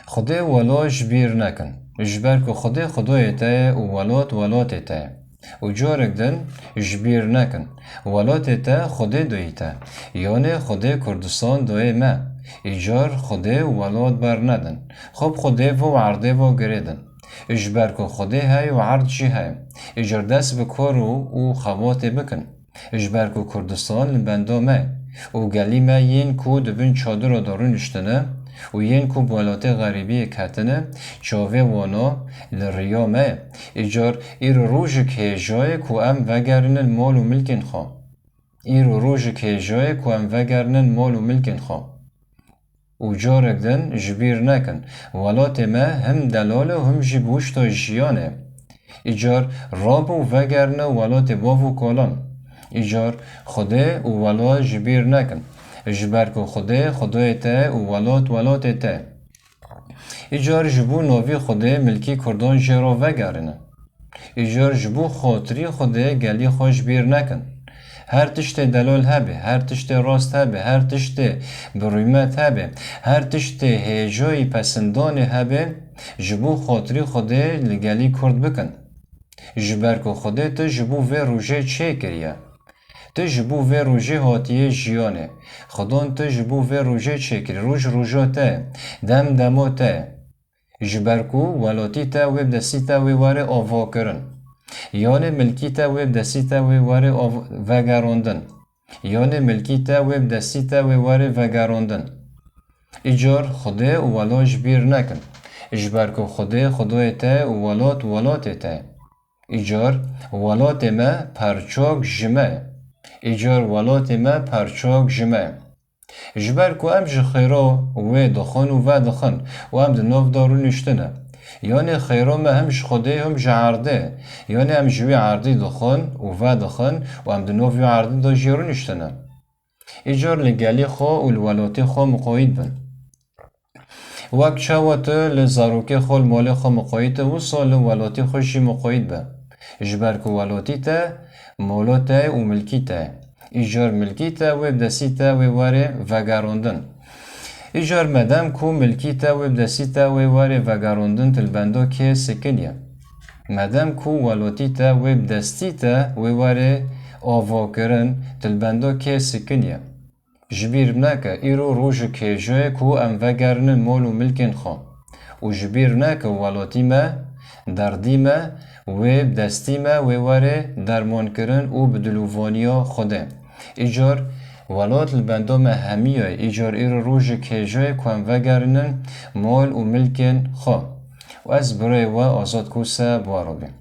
خدای ولا جبیر نکن. جبر که خدای تا و ولات تا. و جارک دن جبیر نکن. ولات تا خدای دوی تا. یعنی خدای کردستان دوی ما. ایجار خدای ولات بر ندن. خب خدای و عرضه و گریدن. اجبر که خدای های و عرض چی های. اجار دست بکارو و خوات بکن. اجبر که کردستان لبندا ما. و گلی ما ین کو دبن چادر و دارون اشتنه. و ین کو بالات غریبی کتنه چاوه وانا لریا ما. ایجار ایر روژ که جای کو ام وگرنن مال و ملکن خواه. ایر روژ که جای کو ام وگرنن مال و ملکن خواه. و جارک دن جبیر نکن. ولات ما هم دلاله هم جبوش تا جیانه. ایجار راب و وگرنه ولات باف و کالان. ایجار خدا و ولات جبیر نکن. جبر که خدای تا و ولات تا. ایجار جبو نوی خدا ملکی کردان جرا وگرنه. ایجار جبو خاطری خدا گلی خوش بیر نکن. هر تشت دلال هبه، هر تشت راست هبه، هر تشت برویمت هبه، هر تشت هیجای پسندان هبه، جبو خاطری خدا لگلی کرد بکن. جبر که خدا تا جبو و روژه چه کریه؟ تا جبو و روژه هاتیه جیانه. خدان تا جبو و روژه چه کری؟ روژا تا، دما تا. جبر که ولاتی تا و بدستی تا و واره آوا کرن. یعنی ملکی تا و بدستی تا و واره وگراندن. یعنی ملکی تا و بدستی تا و واره وگراندن. ایجار خدا و ولا جبیر نکن. اجبر که خدای تا و ولات تا. ایجار ولات ما پرچاک جمع. ایجار ولات ما پرچاک جمع. جبر که ام خیرا و دخان و ام دناف دارون اشتنه. یعنی خیرا ما همش خدای هم عرضه. یعنی هم جوی عرضی دخان و ام دناف عرضی دا جیرون اشتنه. ایجار لگلی خواه و الولاتی خواه مقاید بن. وقت چاوت لزاروک خال مال خواه مقاید و سال ولاتی خوشی مقاید به. جبر که ولاتی تا مولا تا و ملکی تا. ایجار ملکی تا و بدسی تا و واره وگراندن. ایجار مدام کو ملکی تا و بدسی تا و واره وگراندن تلبندا که سکنیه. مدام کو ولاتی تا و بدستی تا و واره آوا کرن تلبندا که سکنیه. جبیر نکه ایرو روژ که جای کو ام وگرنن مال و ملکن خواه. و جبیر نکه ولاتی ما دردی ما و دستی ما و واره درمان کرن و بدلووانیا خوده. ایجار ولات لبندا ما همیه. ایجار ایر روژ که جای کن وگرنن مال و ملکن خواه. و از برای و آزاد کوسه بارو بیم.